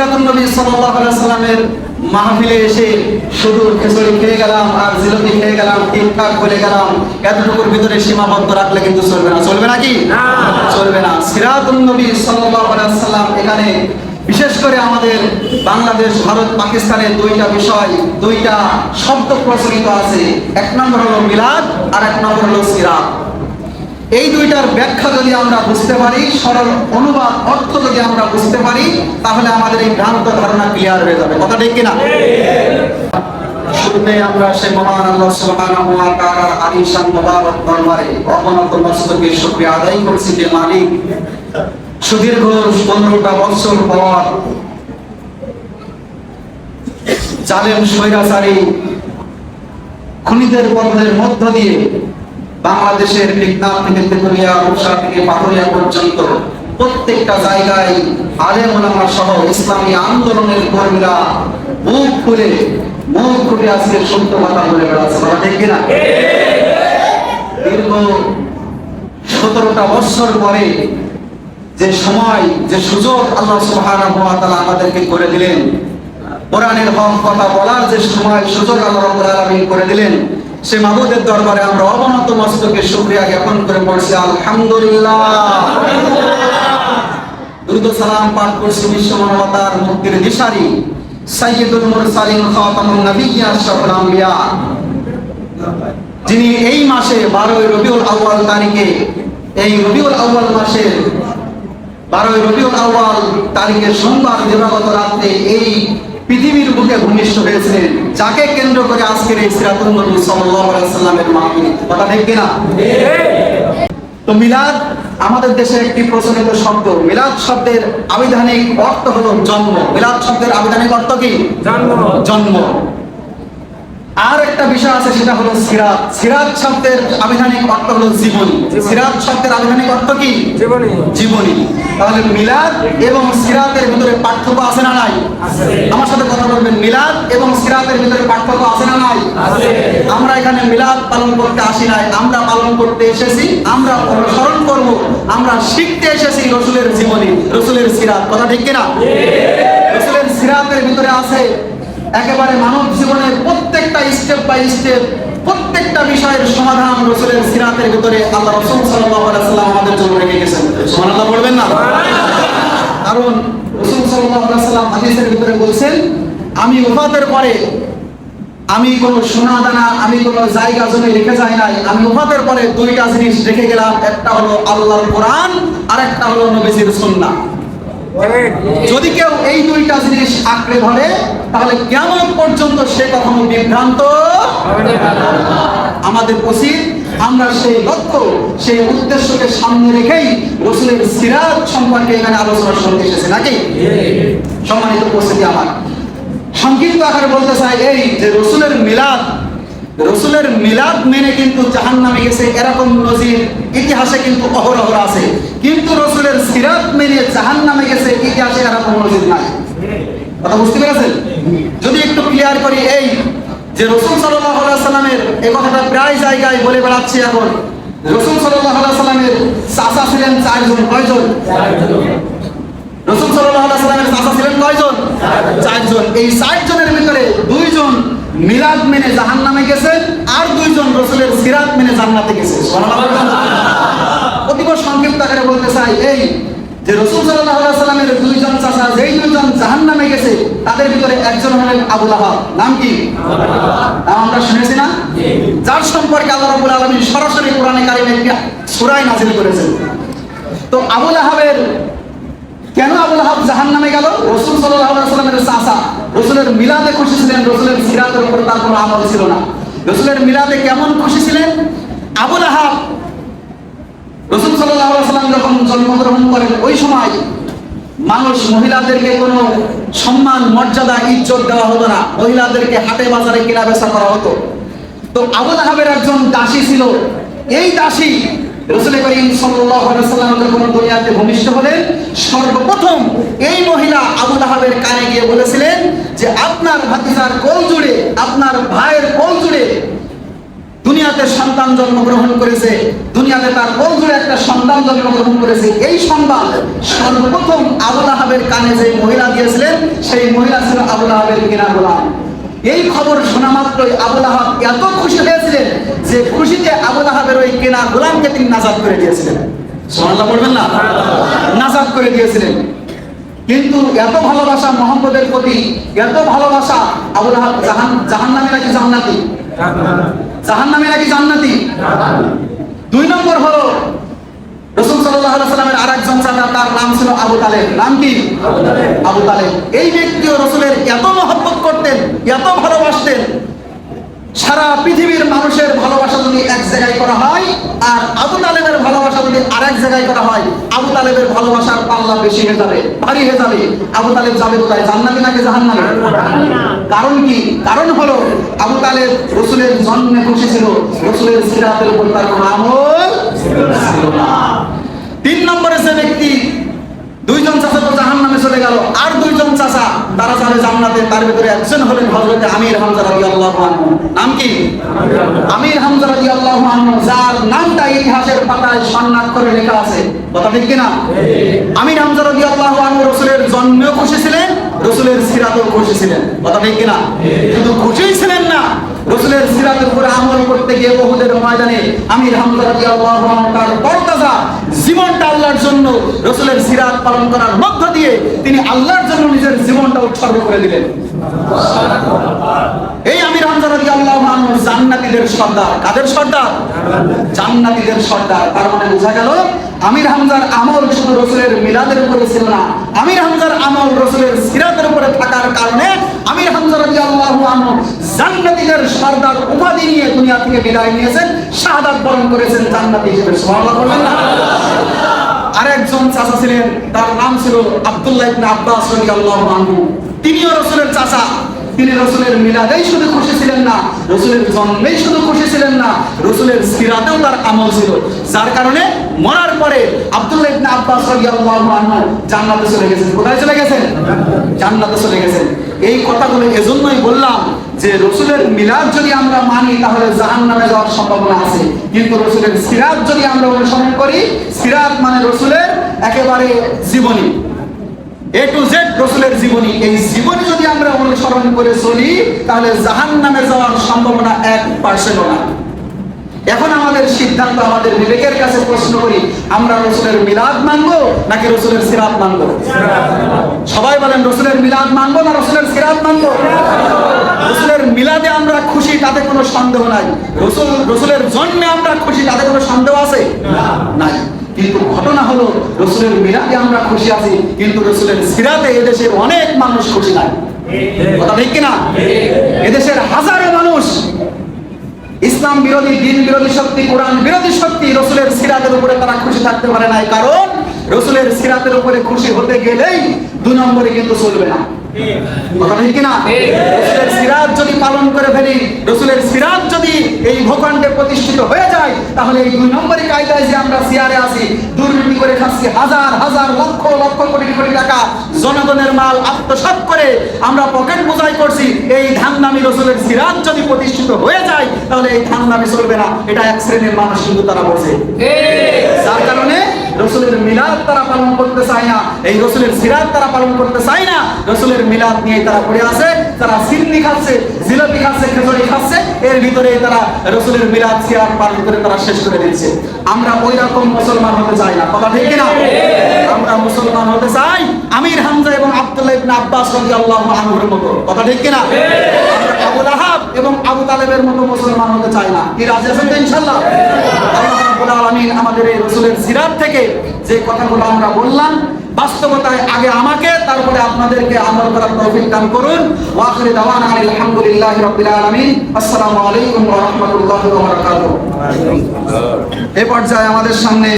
সিরাতুন নবী সাল্লাল্লাহু আলাইহি ওয়াসাল্লামের মাহফিলে এসে শুধু খেচড়ি খেয়ে গেলাম আর জিলাপি খেয়ে গেলাম, ঠিকঠাক বলে গেলাম, এতটুকুর ভিতরে সীমাবদ্ধ রাখলে কিন্তু চলবে না। চলবে নাকি? চলবে না। সিরাতুন নবী সাল্লাল্লাহু আলাইহি ওয়াসাল্লাম এখানে বিশেষ করে আমাদের বাংলাদেশ, ভারত, পাকিস্তানের দুইটা বিষয়, দুইটা শব্দ প্রচলিত আছে। এক নম্বর হলো মিলাদ আর এক নম্বর হলো সিরাত। এই দুইটার ব্যাখ্যা যদি আমরা বুঝতে পারি, সরল অনুবাদ অর্থ যদি আমরা বুঝতে পারি, তাহলে আমাদের এই ভ্রান্ত ধারণা ক্লিয়ার হয়ে যাবে। কথা ঠিক কিনা? শুরুতে আমরা সেই মহান আল্লাহ সুবহানাহু ওয়া তাআলার আলিশান মুবারক দরবারে অবনত মস্তকে শুকরিয়া আদায় করছি যে মালিক সুদীর্ঘ 15টা বছর পর জালেম স্বৈরাচারী খুনিদের পথের মধ্য দিয়ে বাংলাদেশের টেকনাফ থেকে তেতুলিয়া, রূপসা থেকে পাথরিয়া পর্যন্ত প্রত্যেকটা জায়গায় আলেম ওলামা সহ ইসলামী আন্দোলনের কর্মীরা মুখ খুলে আজকে সত্য কথা বলে বেড়াচ্ছে। ঠিক কিনা? দীর্ঘ 17টা বছর পরে যে সময়, যে সুযোগ আল্লাহ সুবহানাহু ওয়া তাআলা আমাদেরকে করে দিলেন, কোরআনের হক কথা বলার যে সময় সুযোগ আল্লাহ রাব্বুল আলামিন করে দিলেন, সে মাবুদের দরবারে আমরা অবনত মস্তকে শুকরিয়া জ্ঞাপন করে পড়ছি আলহামদুলিল্লাহ। দুরূদ ও সালাম পাঠ করছি বিশ্ব মানবতার মুক্তির দিশারি সাইয়্যিদুল মুরসালিন খাতামুন নবিয়্যিন আশরাফুল আম্বিয়া, যিনি এই মাসে 12 রবিউল আউয়াল তারিখে, এই রবিউল আউয়াল মাসের 12 রবিউল আউয়াল তারিখে সোমবার দিবাগত রাতে এই পৃথিবীর বুকে ভূমিষ্ঠ হয়েছিলেন, যাকে কেন্দ্র করে আজকের এই সিরাতুন নবী সাল্লাল্লাহু আলাইহি ওয়াসাল্লামের মাহফিল। কথা ঠিক কিনা? তো মিলাদ আমাদের দেশে একটি প্রচলিত শব্দ। মিলাদ শব্দের আবিধানিক অর্থ হলো জন্ম। মিলাদ শব্দের আবিধানিক অর্থ কি? জন্ম। আর একটা বিষয় আছে, সেটা হলো সিরাত। সিরাত শব্দের আবিধানিক অর্থ হলো জীবনী। সিরাত শব্দের আবিধানিক অর্থ কি? জীবনী। তাহলে মিলাদ এবং সিরাতের ভিতরে পার্থক্য আছে না নাই? আমার সাথে কথা বলবেন। মিলাদ এবং সিরাতের ভিতরে পার্থক্য আছে না নাই? আমরা এখানে মিলাদ পালন করতে আসি নাই, আমরা পালন করতে এসেছি, আমরা অনুসরণ করব, আমরা শিখতে এসেছি রাসূলের জীবনী, রাসূলের সিরাত। কথা ঠিক কিনা? রাসূলের সিরাতের ভিতরে আছে একেবারে মানব জীবনের প্রত্যেকটা স্টেপ বাই স্টেপ, প্রত্যেকটা বিষয়ের সমাধান রাসূলের সিরাতের ভিতরে আল্লাহ রাসূল সাল্লাল্লাহু আলাইহি ওয়াসাল্লাম আমাদের জন্য রেখে গেছেন। সুবহানাল্লাহ বলবেন না? কারণ রাসূল সাল্লাল্লাহু আলাইহি ওয়াসাল্লাম হাদিসের ভিতরে বলেছেন, আমি ওফাতের পরে আমি কোনো সোনা দানা, আমি কোনো জায়গা জমি রেখে যাই নাই, আমি ওফাতের পরে দুইটা জিনিস রেখে গেলাম, একটা হলো আল্লাহর কোরআন আর একটা হলো নবীজির সুন্নাহ। যদি কেউ এই দুইটা জিনিস আঁকড়ে ধরে, তাহলে কিয়ামত পর্যন্ত সে কখনো বিভ্রান্ত হবে না। আমাদের উচিত আমরা সেই লক্ষ্য, সেই উদ্দেশ্যকে সামনে রেখেই রাসূলের সিরাত সম্পর্কে এখানে আলোচনা শুনতে এসেছি, নাকি? সম্মানিত উপস্থিতি, আমার সংক্ষিপ্ত আকারে বলতে চাই এই যে রাসূলের মিলাদ মেনে কিন্তু জাহান্নামে গেছে এরকম নজির ইতিহাসে কিন্তু অহরহ আছে, কিন্তু রাসূলের সিরাত মেনে জাহান্নামে গেছে ইতিহাসে এরকম নজির নাই। কথা বুঝতে পেরেছেন? যদি একটু ক্লিয়ার করি, এই যে রাসূল সাল্লাল্লাহু আলাইহি ওয়াসাল্লামের এই কথাটা প্রায় জায়গায় বলে বেড়াচ্ছি এখন, রাসূল সাল্লাল্লাহু আলাইহি ওয়াসাল্লামের চাচা ছিলেন 4 জন। কয়জন? রাসূল সাল্লাল্লাহু আলাইহি ওয়াসাল্লামের চাচা ছিলেন কয়জন? 4 জন। এই 4 জনের ভিতরে 2 জন মিলাদ মেনে জাহান্নামে গেছে, আর 2 জন রাসূলের সিরাত মেনে জান্নাতে গেছে। সুবহানাল্লাহ। অতীব সংক্ষিপ্ত আকারে বলতে চাই এই যে রাসূল সাল্লাল্লাহু আলাইহি ওয়াসাল্লামের 2 জন চাচা, যেই 2 জন জাহান্নামে গেছে, তাদের ভিতরে একজন হলেন আবু লাহাব। নাম কি? নাম আমরা শুনেছি না? যার সম্পর্কে আল্লাহ রাব্বুল আলামিন সরাসরি কোরআনে কারিমে একটি সূরা নাযিল করেছেন। তো আবু লাহাবের, কেন আবু লাহাব জাহান্নামে গেল? রাসূল সাল্লাল্লাহু আলাইহি ওয়াসাল্লামের চাচা রাসূলের মিলাদে খুশি ছিলেন, রাসূলের সিরাতের উপর তার কোনো আমল ছিল না। রাসূলের মিলাদে কেমন খুশি ছিলেন? আবু লাহাব রাসূল সাল্লাল্লাহু আলাইহি ওয়াসাল্লাম যখন জন্মগ্রহণ করেন, ওই সময় মানুষ মহিলাদেরকে কোনো সম্মান, মর্যাদা, ইজ্জত দেওয়া হতো না। মহিলাদেরকে হাটে বাজারে কেনা বেচা করা হতো। তো আবু লাহাবের একজন দাসী ছিল। এই দাসী রাসূল করিম সাল্লাল্লাহু আলাইহি ওয়াসাল্লাম যখন দুনিয়াতে ভূমিষ্ঠ হলেন, সর্বপ্রথম এই মহিলা আবু লাহাবের কানে গিয়ে বলেছিলেন যে আপনার ভাতিজার কোল জুড়ে, আপনার ভাইয়ের কোল জুড়ে দুনিয়াতে সন্তান জন্মগ্রহণ করেছে, দুনিয়াতে তার কোল জুড়ে একটা সন্তান জন্মগ্রহণ করেছে। এই সংবাদ সর্বপ্রথম আবু লাহাবের কানে যে মহিলা দিয়েছিলেন, আহাবের কেনা গোলাম। এই খবর শোনা মাত্রই আবু লাহাব এত খুশি হয়েছিলেন যে খুশিতে আবু লাহাবের ওই কেনা গোলামকে তিনি নাজাত করে দিয়েছিলেন। সুবহানাল্লাহ বলবেন না? নাজাত করে দিয়েছিলেন। কিন্তু এত ভালোবাসা মুহাম্মদের প্রতি, এত ভালোবাসা, আবু লাহাব জাহান্নামে নাকি জান্নাতি? জাহান্নামে নাকি জান্নাতি? 2 নম্বর হলো রাসূল সাল্লাল্লাহু আলাইহি ওয়াসাল্লামের আরেকজন চাচা, তার নাম ছিল আবু তালেব। নাম কি? আবু তালেব। এই ব্যক্তিও রাসূলের এত মহব্বত করতেন, এত ভালোবাসতেন। সারা পৃথিবীর মানুষের ভালোবাসা যদি এক জায়গায় করা হয় আর আবু তালেবের ভালোবাসা যদি আরেক জায়গায় করা হয়, আবু তালেবের ভালোবাসার পাল্লা বেশি হয়ে যাবে, ভারী হয়ে যাবে। আবু তালেব যাবে কোথায়? জান্নাতে নাকি জাহান্নামে? কারণ কি? কারণ হলো আবু তালেব রাসূলের জন্মে খুশি ছিল, রাসূলের সিরাতের উপর তার কোনো আমল ছিল না। 3 নম্বরে যে ব্যক্তি, 2 জন চাচা তো জাহান্নামে চলে গেল, আর 2 জন চাচা তারা যাবে জান্নাতে। তার ভিতরে একজন হলেন হযরত আমির হামজা রাদিয়াল্লাহু আনহু। নাম কি? আমির হামজা রাদিয়াল্লাহু আনহু, যার নামটা ইতিহাসের পাতায় স্বর্ণাক্ষরে লেখা আছে। কথা ঠিক কি না? আমির হামজা রাদিয়াল্লাহু আনহু রাসূলের জন্মেও খুশি ছিলেন, রাসূলের সিরাতেও খুশি ছিলেন। কথা ঠিক কি না? শুধু খুশিই ছিলেন না, রাসূলের সিরাতের উপরে আমল করতে গিয়ে উহুদের ময়দানে আমির হামজা রাদিয়াল্লাহু আনহু তার তরতাজা জীবনটা আল্লাহর জন্য, রাসূলের সিরাত পালন করার মধ্য দিয়ে তিনি আল্লাহর জন্য নিজের জীবনটা উৎসর্গ করে দিলেন। এই আমির হামজা রাদিয়াল্লাহু আনহু জান্নাতীদের সর্দার। কাদের সর্দার? জান্নাতীদের সর্দার। তার মানে বোঝা গেল আমির হামজার আমল শুধু রাসূলের মিলাদের উপরে ছিল না, আমির হামজার আমল রাসূলের সিরাতের উপরে থাকার কারণে আমির হামজা রাদিয়াল্লাহু আনহু জান্নাতীদের সর্দার উপাধি নিয়ে দুনিয়া থেকে বিদায় নিয়েছেন, শাহাদাত বরণ করেছেন জান্নাতি হিসেবে। সুবহানাল্লাহ বলবেন না? আরেকজন চাচা ছিলেন, তার নাম ছিল আব্দুল্লাহ ইবনে আব্বাস রাদিয়াল্লাহু আনহু। তিনিও রাসূলের চাচা। তিনি রাসূলের মিলাদেই শুধু খুশি ছিলেন না, রাসূলের জন্মেই শুধু খুশি ছিলেন না, রাসূলের সিরাতেও তার আমল ছিল, যার কারণে মরার পরে আব্দুল্লাহ ইবনে আব্বাস রাদিয়াল্লাহু আনহু জান্নাতে চলে গেছেন। কোথায় চলে গেছেন? জান্নাতে চলে গেছেন। এই কথাগুলো এজন্যই বললাম যে রাসূলের মিলাদ যদি আমরা মানি তাহলে জাহান্নামে যাওয়ার সম্ভাবনা আছে, কিন্তু রাসূলের সিরাত যদি আমরা অনুসরণ করি, সিরাত মানে রাসূলের একেবারে জীবনী, A to Z রাসূলের জীবনী, এই জীবনী যদি আমরা অনুসরণ করে চলি তাহলে জাহান্নামে যাওয়ার সম্ভাবনা 1% না। এখন আমাদের সিদ্ধান্ত, আমাদের বিবেকের কাছে প্রশ্ন করি, আমরা রাসূলের মিলাদ মানবো নাকি রাসূলের সিরাত মানবো? সবাই বলেন, রাসূলের মিলাদ মানবো না রাসূলের সিরাত মানবো? রাসূলের মিলাদে আমরা খুশি, তাতে কোনো সন্দেহ নাই। রাসূলের জন্মে আমরা খুশি, তাতে কোনো সন্দেহ আছে? নাই। কিন্তু ঘটনা হলো রাসূলের মিলাদে আমরা খুশি আছি, কিন্তু রাসূলের সিরাতে এদেশের অনেক মানুষ খুশি নাই। কথা ঠিক কিনা? এদেশের হাজারো মানুষ ইসলাম বিরোধী, দ্বীন বিরোধী শক্তি, কোরআন বিরোধী শক্তি, রাসূলের সিরাতের উপরে তারা খুশি থাকতে পারে নাই। কারণ রাসূলের সিরাতের উপরে খুশি হতে গেলেই 2 নম্বরে কিন্তু চলবে না। কথা ঠিক কিনা? রাসূলের সিরাত যদি পালন করে ফেলি, রাসূলের সিরাত যদি এই ভূখণ্ডে প্রতিষ্ঠিত হয়ে যায়, তাহলে এই 2 নম্বরই কায়দায় যে আমরা চেয়ারে আছি, দুর্নীতি করে খাচ্ছি, হাজার হাজার লক্ষ লক্ষ কোটি কোটি টাকা জনগণের মাল আত্মসাৎ করে আমরা পকেট বোঝাই করছি, এই ধান্দামি রাসূলের সিরাত যদি প্রতিষ্ঠিত হয়ে যায় তাহলে এই ধান্দামি চলবে না। এটা এক শ্রেণীর মানুষ কিন্তু তারা বলছে, যার কারণে রাসূলের মিলাদ তারা পালন করতে চায় না, এই রাসূলের সিরাত তারা পালন করতে চায় না। রাসূলের মিলাদ নিয়ে তারা পড়ে আছে, তারা সিন্নি খাচ্ছে, জিলাপি খাচ্ছে, খেজুরি খাচ্ছে, এর ভিতরে তারা রাসূলের মিলাদ সিরাত পালন করে তারা শেষ করে দিচ্ছে। আমরা ওই রকম মুসলমান হতে চাই না। কথা ঠিক কিনা? আমরা মুসলমান হতে চাই আমির হামজা এবং আব্দুল্লাহ ইবনে আব্বাস রাদিয়াল্লাহু আনহুর মতো। কথা ঠিক কিনা? আমরা আবু লাহাব এবং আবু তালেবের মতো মুসলমান হতে চাই না। কি রাজি আছেন তো ইনশাআল্লাহ? আল্লাহ রাব্বুল আলামিন আমাদের এই রাসূলের সিরাত থেকে যে কথাগুলো আমরা বললাম, বাস্তবতায় আগে আমাকে তারপরে আপনাদেরকে আমল করার তৌফিক দান করুন। ওয়া আখিরু দাওয়ানা আলহামদুলিল্লাহি রাব্বিল আলামিন। আসসালামু আলাইকুম ওয়া রাহমাতুল্লাহি ওয়া বারাকাতুহু। এই পর্যায়ে আমাদের সামনে